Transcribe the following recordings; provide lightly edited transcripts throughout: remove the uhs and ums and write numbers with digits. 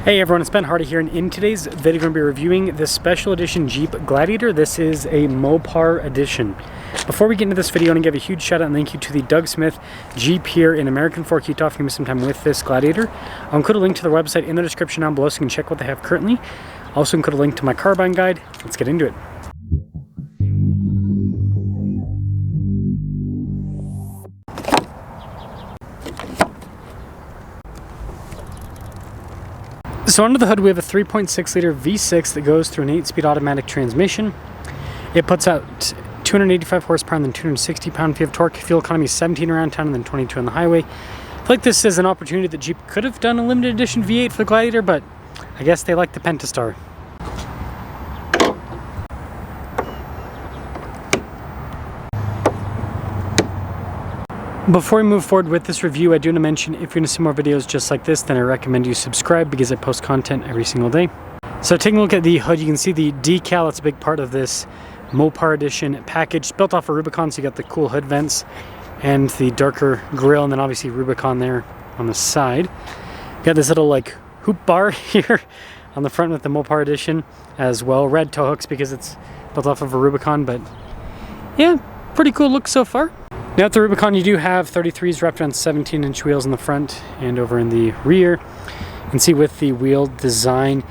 Hey everyone, it's Ben Hardy here, and in today's video I'm going to be reviewing this special edition Jeep Gladiator. This is a Mopar Edition. Before we get into this video, I want to give a huge shout out and thank you to the Doug Smith Jeep here in American Fork, Utah for giving me some time with this Gladiator. I'll include a link to the website in the description down below so you can check what they have currently. I'll also include a link to my car buying guide. Let's get into it. So under the hood we have a 3.6 liter V6 that goes through an 8-speed automatic transmission. It puts out 285 horsepower and then 260 pound-feet of torque. Fuel economy is 17 around town and then 22 on the highway. I feel like this is an opportunity that Jeep could have done a limited edition V8 for the Gladiator, but I guess they like the Pentastar. Before we move forward with this review, I do want to mention if you're going to see more videos just like this, then I recommend you subscribe because I post content every single day. So taking a look at the hood, you can see the decal. It's a big part of this Mopar Edition package. It's built off of Rubicon, so you got the cool hood vents and the darker grille, and then obviously Rubicon there on the side. You got this little like hoop bar here on the front with the Mopar Edition as well. Red tow hooks because it's built off of a Rubicon, but yeah, pretty cool look so far. Now at the Rubicon, you do have 33s wrapped around 17-inch wheels in the front and over in the rear. You can see with the wheel design,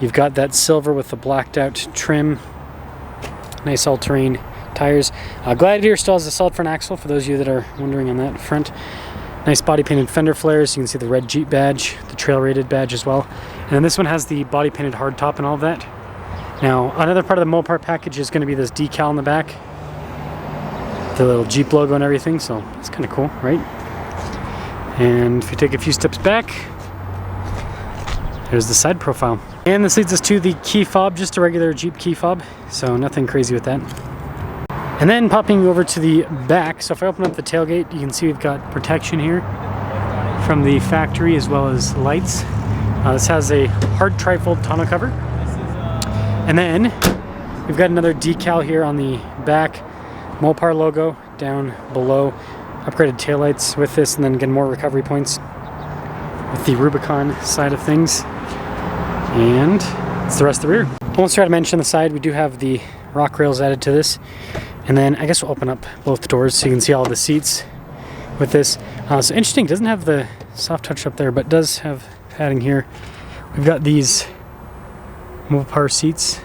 you've got that silver with the blacked out trim. Nice all-terrain tires. Gladiator still has a solid front axle for those of you that are wondering on that front. Nice body painted fender flares. You can see the red Jeep badge, the trail rated badge as well. And then this one has the body painted hard top and all of that. Now another part of the Mopar package is going to be this decal on the back. The little Jeep logo and everything, so it's kind of cool, right? And if you take a few steps back, there's the side profile. And this leads us to the key fob, just a regular Jeep key fob, so nothing crazy with that. And then popping over to the back, so if I open up the tailgate, you can see we've got protection here from the factory as well as lights. This has a hard trifold tonneau cover. And then we've got another decal here on the back. Mopar logo down below, upgraded taillights with this, and then again more recovery points with the Rubicon side of things. And it's the rest of the rear. Almost forgot to mention the side, we do have the rock rails added to this. And then I guess we'll open up both doors so you can see all the seats with this. So interesting, it doesn't have the soft touch up there, but does have padding here. We've got these Mopar seats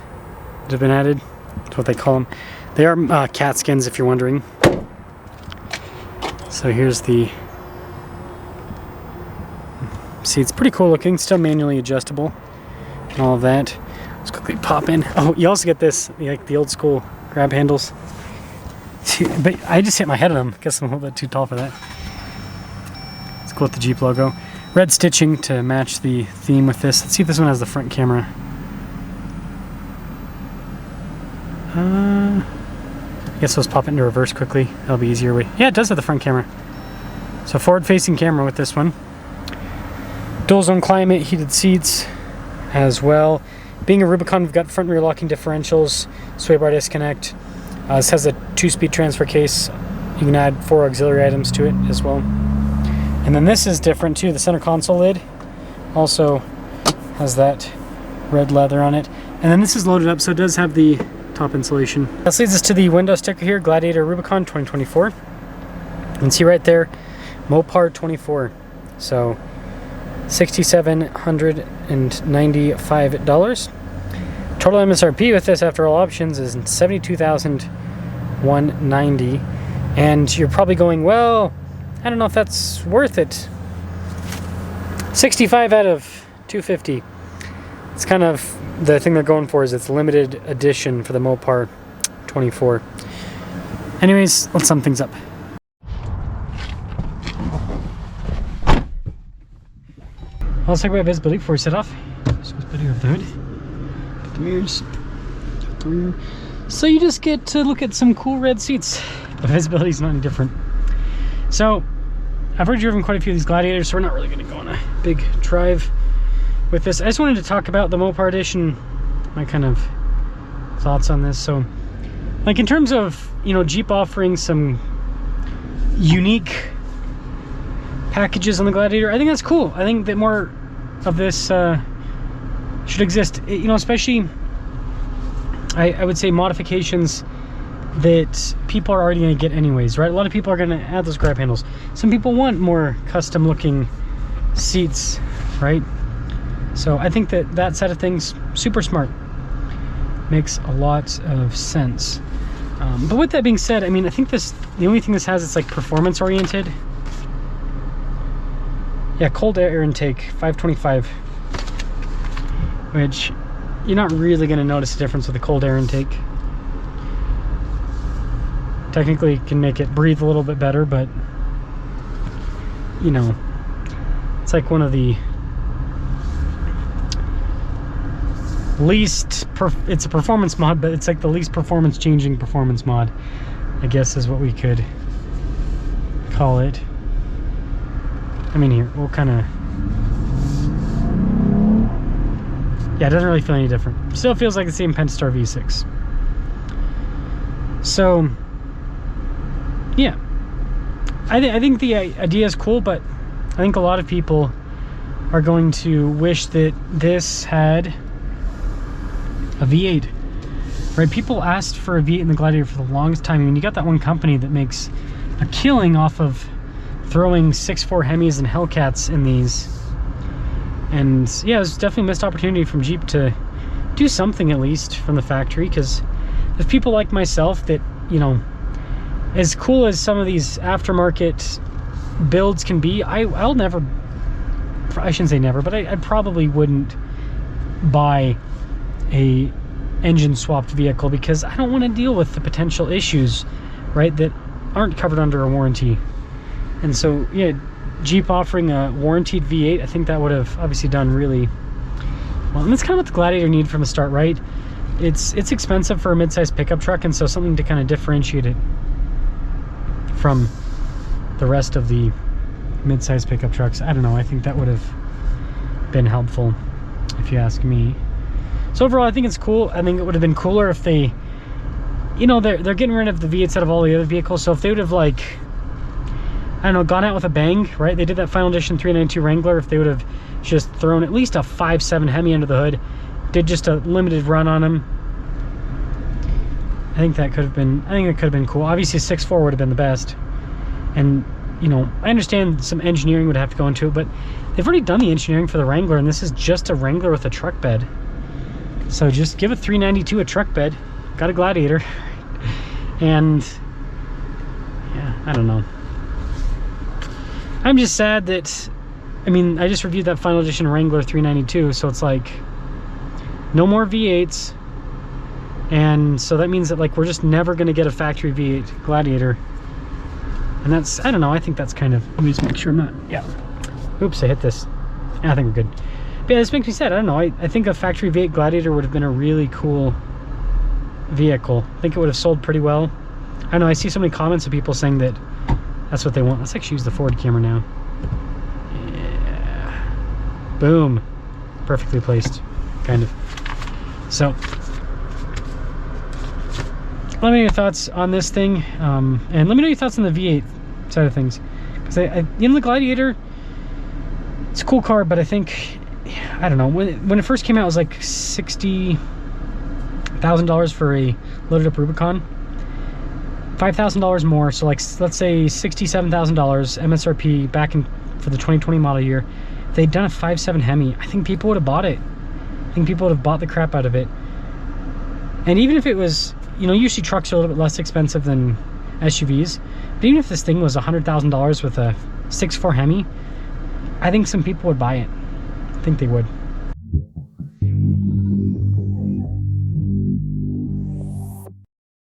that have been added. That's what they call them. They are cat skins, if you're wondering. So here's the seats. Pretty cool looking, still manually adjustable and all of that. Let's quickly pop in. Oh, you also get this, like the old school grab handles. But I just hit my head on them. Guess I'm a little bit too tall for that. It's cool with the Jeep logo. Red stitching to match the theme with this. Let's see if this one has the front camera. I guess let's pop it into reverse quickly. That'll be easier way. Yeah, it does have the front camera. So forward-facing camera with this one. Dual zone climate, heated seats as well. Being a Rubicon, we've got front and rear locking differentials, sway bar disconnect. This has a 2-speed transfer case. You can add 4 auxiliary items to it as well. And then this is different too. The center console lid also has that red leather on it. And then this is loaded up, so it does have the top insulation. This leads us to the window sticker here, Gladiator Rubicon 2024. You can see right there, Mopar 24. So $6,795. Total MSRP with this after all options is $72,190. And you're probably going, well, I don't know if that's worth it. 65 out of 250. It's kind of the thing they're going for, is it's limited edition for the Mopar 24. Anyways, let's sum things up. Let's talk about visibility before we set off. So visibility of the hood. Put the mirrors. Put the rear. So you just get to look at some cool red seats. But visibility is not any different. So I've already driven quite a few of these Gladiators, so we're not really going to go on a big drive with this. I just wanted to talk about the Mopar Edition, my kind of thoughts on this. So like in terms of, you know, Jeep offering some unique packages on the Gladiator, I think that's cool. I think that more of this should exist, you know, especially I would say modifications that people are already going to get anyways, right? A lot of people are going to add those grab handles. Some people want more custom looking seats, right? So I think that that side of things, super smart, makes a lot of sense. But with that being said, I mean, I think the only thing this has, it's like performance oriented. Yeah, cold air intake, 525, which you're not really going to notice a difference with the cold air intake. Technically, can make it breathe a little bit better, but you know, it's like one of the least, it's a performance mod, but it's like the least performance changing performance mod, I guess is what we could call it. I mean, here, we'll kind of, yeah, it doesn't really feel any different. Still feels like the same Pentastar V6. So, yeah, I think the idea is cool, but I think a lot of people are going to wish that this had a V8, right? People asked for a V8 in the Gladiator for the longest time. I mean, you got that one company that makes a killing off of throwing 6.4 Hemis and Hellcats in these, and yeah, it was definitely a missed opportunity from Jeep to do something at least from the factory, because there's people like myself that, you know, as cool as some of these aftermarket builds can be, I'll never, I shouldn't say never, but I probably wouldn't buy a engine swapped vehicle, because I don't want to deal with the potential issues, right, that aren't covered under a warranty. And so, yeah, Jeep offering a warranted V8, I think that would have obviously done really well. And that's kind of what the Gladiator needed from the start, right? It's expensive for a mid-sized pickup truck, and so something to kind of differentiate it from the rest of the mid-sized pickup trucks. I don't know, I think that would have been helpful, if you ask me. So overall, I think it's cool. I think it would have been cooler if they, you know, they're getting rid of the V8s out of all the other vehicles, so if they would have, like, I don't know, gone out with a bang, right? They did that Final Edition 392 Wrangler. If they would have just thrown at least a 5.7 Hemi under the hood, did just a limited run on them, I think that could have been, cool. Obviously 6.4 would have been the best. And, you know, I understand some engineering would have to go into it, but they've already done the engineering for the Wrangler, and this is just a Wrangler with a truck bed. So just give a 392 a truck bed, got a Gladiator, and yeah, I don't know. I'm just sad that, I mean, I just reviewed that Final Edition Wrangler 392, so it's like, no more V8s, and so that means that, like, we're just never going to get a factory V8 Gladiator, and that's, I don't know, I think that's kind of, let me just make sure I'm not, yeah, oops, I hit this, I think we're good. But yeah, this makes me sad, I don't know, I think a factory V8 Gladiator would have been a really cool vehicle. I think it would have sold pretty well. I don't know, I see so many comments of people saying that that's what they want. Let's actually use the forward camera now. Yeah. Boom. Perfectly placed, kind of. So, let me know your thoughts on this thing, and let me know your thoughts on the V8 side of things. Because you know, the Gladiator, it's a cool car, but I think, I don't know, when it first came out, it was like $60,000 for a loaded up Rubicon. $5,000 more, so like, let's say $67,000 MSRP back in for the 2020 model year. If they'd done a 5.7 Hemi, I think people would have bought it. I think people would have bought the crap out of it. And even if it was, you know, usually trucks are a little bit less expensive than SUVs, but even if this thing was $100,000 with a 6.4 Hemi, I think some people would buy it. I think they would.